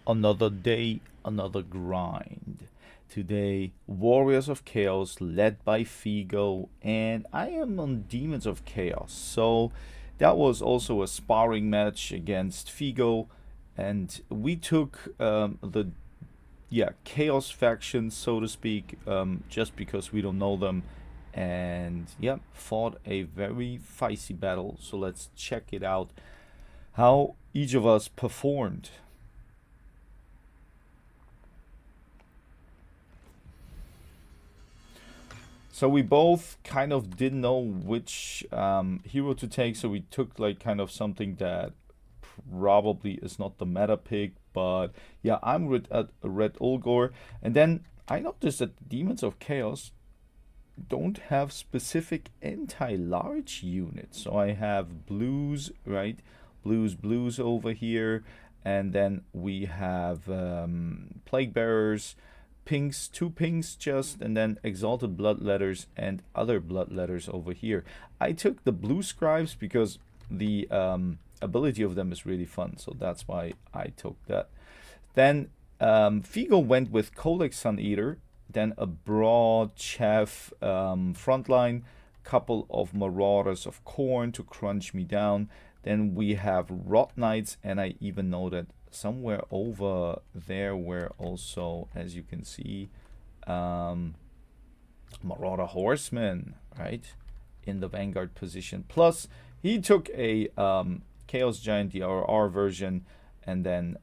Another day, another grind. Today, Warriors of Chaos led by Figo, and I am on Demons of Chaos. So that was also a sparring match against Figo, and we took the Chaos faction, so to speak, just because we don't know them, and fought a very feisty battle. So let's check it out. How each of us performed. So we both kind of didn't know which hero to take, so we took like kind of something that probably is not the meta pick, but yeah, I'm with a red Ulgor. And then I noticed that Demons of Chaos don't have specific anti-large units. So I have blues, right? Blues over here, and then we have plague bearers, pinks, two pinks just, and then exalted bloodletters and other bloodletters over here. I took the blue scribes because the ability of them is really fun, so that's why I took that. Then Figo went with Colex Sun Eater, then a broad chaff frontline, couple of Marauders of Corn to crunch me down. Then we have Rot Knights, and I even know that somewhere over there were also, as you can see, Marauder Horsemen, right, in the Vanguard position. Plus, he took a Chaos Giant, the RR version, and then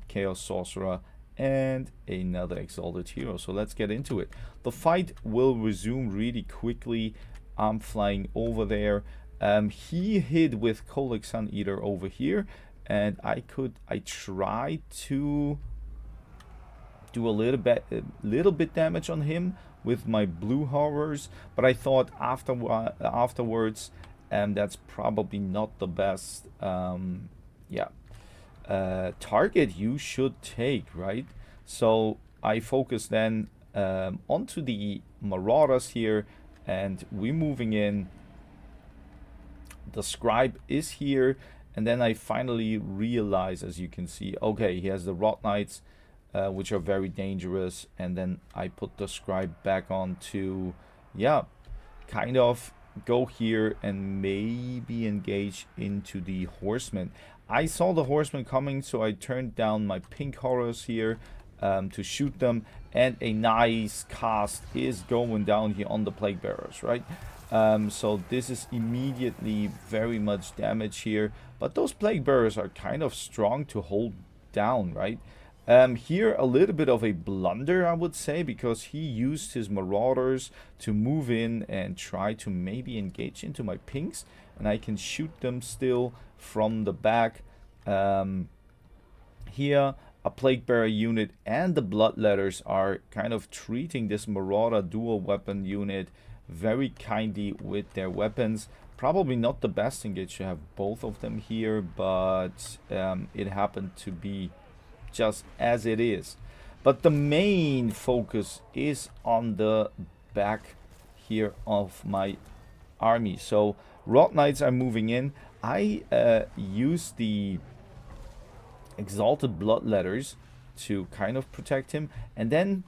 Chaos Sorcerer, and another Exalted Hero. So let's get into it. The fight will resume really quickly. I'm flying over there. He hid with Colex Sun Eater over here, and I tried to do a little bit damage on him with my blue horrors, but I thought afterwards, that's probably not the best target you should take, right? So I focus then onto the Marauders here, and we're moving in. The scribe is here, and then I finally realize, as you can see, okay, he has the Rot Knights, which are very dangerous, and then I put the scribe back on to, kind of go here and maybe engage into the horsemen. I saw the horsemen coming, so I turned down my pink horrors here to shoot them, and a nice cast is going down here on the plague bearers, right? So this is immediately very much damage here, but those plague bearers are kind of strong to hold down, right? Here a little bit of a blunder, I would say, because he used his Marauders to move in and try to maybe engage into my pinks, and I can shoot them still from the back. Here a plague bearer unit and the bloodletters are kind of treating this Marauder dual weapon unit very kindly with their weapons. Probably not the best engage to have both of them here, but it happened to be just as it is. But the main focus is on the back here of my army. So Rot Knights are moving in. I use the exalted bloodletters to kind of protect him, and then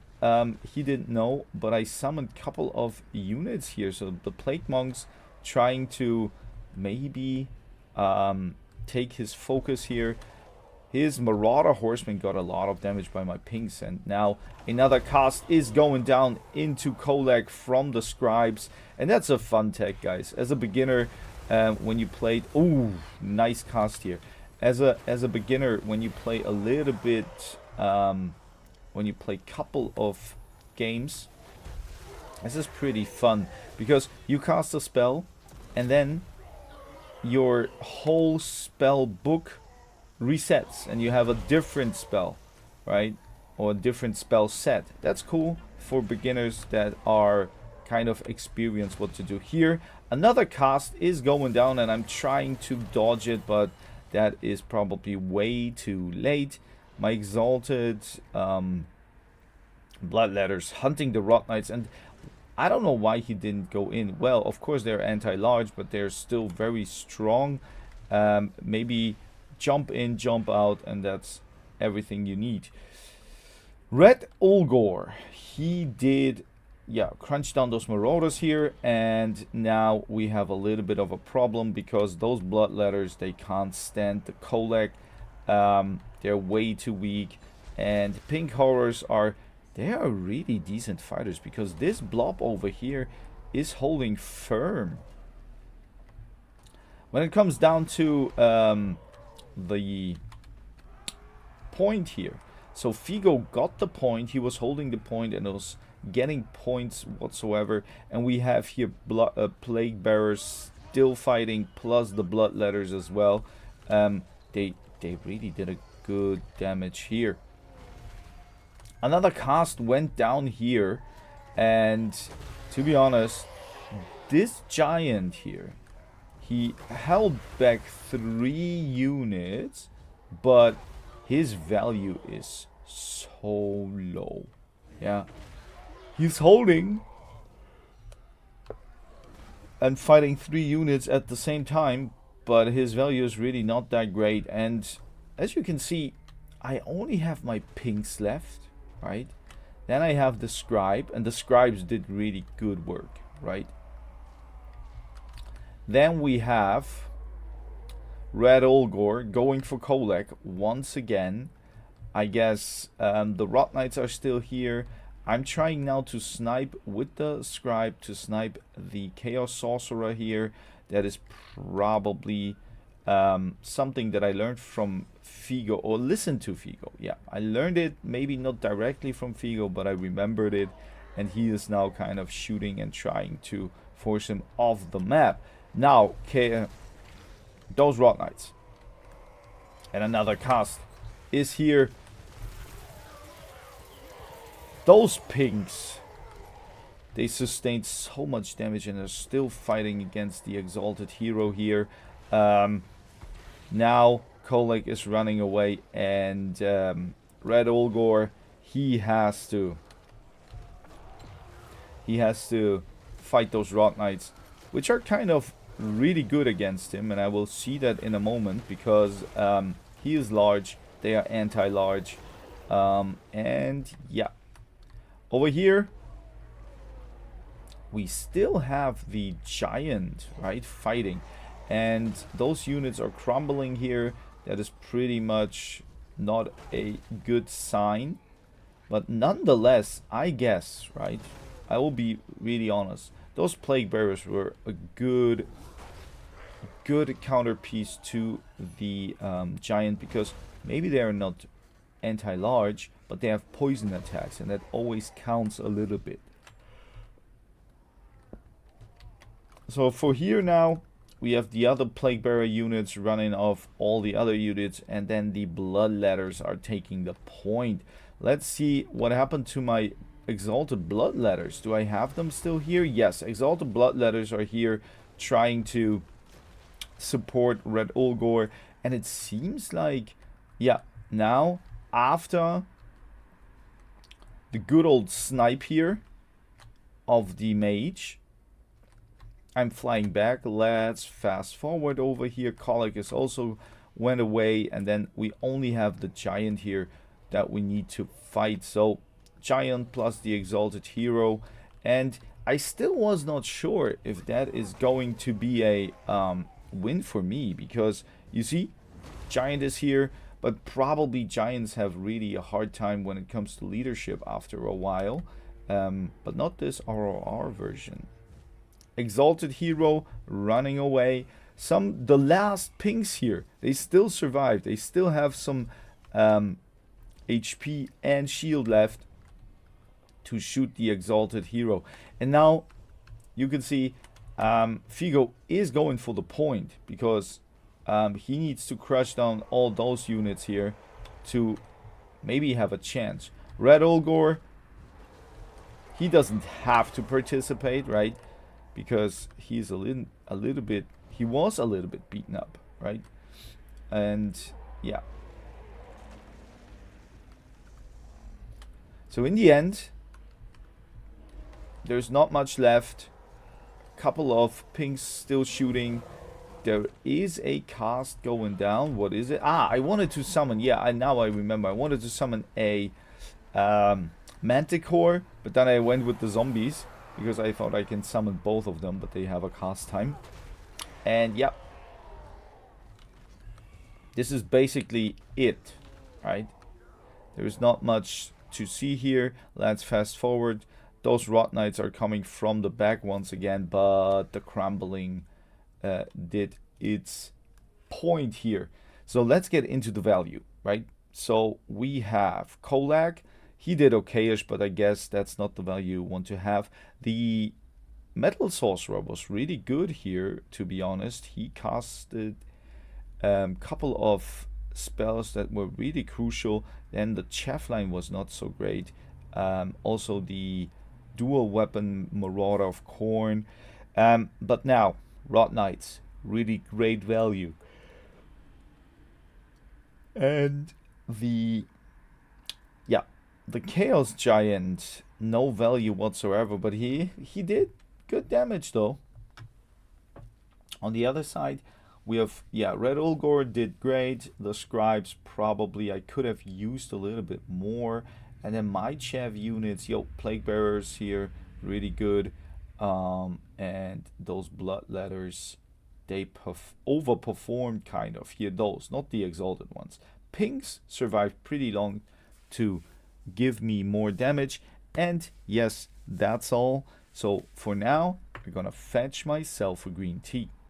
he didn't know, but I summoned a couple of units here. So the Plague Monks trying to maybe take his focus here. His Marauder Horseman got a lot of damage by my pinks, and now another cast is going down into Kolek from the scribes, and that's a fun tech, guys. As a beginner, when you played, ooh, nice cast here. As a beginner, when you play a little bit, when you play couple of games, this is pretty fun because you cast a spell, and then your whole spell book resets, and you have a different spell, right? Or a different spell set. That's cool for beginners that are kind of experienced what to do. Here, another cast is going down, and I'm trying to dodge it, but that is probably way too late. My exalted bloodletters hunting the Rot Knights, and I don't know why he didn't go in. Well, of course they're anti-large, but they're still very strong. Maybe jump in, jump out, and that's everything you need. Red Olgor, he did, yeah, crunch down those Marauders here, and now we have a little bit of a problem because those Bloodletters, they can't stand the Kolek. They're way too weak, and Pink Horrors they are really decent fighters because this blob over here is holding firm. When it comes down to the point here, so Figo got the point, he was holding the point and was getting points whatsoever, and we have here Plague Bearers still fighting, plus the Bloodletters as well. They really did a good damage here. Another cast went down here, and to be honest, this giant here, he held back 3 units, but his value is so low. Yeah, he's holding and fighting 3 units at the same time, but his value is really not that great. And as you can see, I only have my pinks left, right? Then I have the scribe, and the scribes did really good work, right? Then we have Red Olgor going for Kolek once again. I guess the Rot Knights are still here. I'm trying now to snipe with the scribe, to snipe the Chaos Sorcerer here. That is probably something that I learned from Figo, or listened to Figo. Yeah, I learned it, maybe not directly from Figo, but I remembered it, and he is now kind of shooting and trying to force him off the map. Now, those Rot Knights and another cast is here. Those pinks, they sustained so much damage and are still fighting against the Exalted Hero here. Now Kolek is running away, and Red Olgor, he has to fight those Rot Knights, which are kind of really good against him, and I will see that in a moment because he is large, they are anti-large, and yeah. Over here we still have the giant, right, fighting, and those units are crumbling here. That is pretty much not a good sign, but nonetheless, I guess, right, I will be really honest, those Plague Bearers were a good counterpiece to the giant, because maybe they are not anti-large, but they have poison attacks, and that always counts a little bit. So for here now, we have the other Plague Bearer units running off all the other units, and then the Bloodletters are taking the point. Let's see what happened to my Exalted Bloodletters. Do I have them still here? Yes, Exalted Bloodletters are here trying to support Red Olgor, and it seems like, yeah, now after the good old snipe here of the mage, I'm flying back. Let's fast forward over here. Kolek is also went away, and then we only have the giant here that we need to fight. So giant plus the Exalted Hero, and I still was not sure if that is going to be a win for me, because you see, giant is here, but probably giants have really a hard time when it comes to leadership after a while, but not this ROR version. Exalted Hero running away. The last pinks here, they still survive. They still have some HP and shield left to shoot the Exalted Hero. And now you can see Figo is going for the point, because he needs to crush down all those units here to maybe have a chance. Red Olgor, he doesn't have to participate, right? Because he's he was a little bit beaten up, right? And yeah. So in the end, there's not much left. Couple of pinks still shooting. there is a cast going down. What is it? Ah, I wanted to summon. Yeah, now I remember. I wanted to summon a Manticore, but then I went with the zombies because I thought I can summon both of them, but they have a cast time. And yeah, this is basically it, right? There's not much to see here. Let's fast forward. Those Rot Knights are coming from the back once again, but the crumbling did its point here. So let's get into the value, right? So we have Kolak. He did okayish, but I guess that's not the value you want to have. The Metal Sorcerer was really good here, to be honest. He casted a couple of spells that were really crucial. Then the chaff line was not so great. Also the dual weapon Marauder of Corn. But now, Rot Knights, really great value. And the Chaos Giant, no value whatsoever, but he did good damage though. On the other side, we have, Red Ulgor did great. The Scribes probably I could have used a little bit more. And then my Chav units, Plague Bearers here, really good. And those Bloodletters, they overperformed kind of here. Those, not the Exalted ones. Pinks survived pretty long to give me more damage. And yes, that's all. So for now, I'm gonna fetch myself a green tea.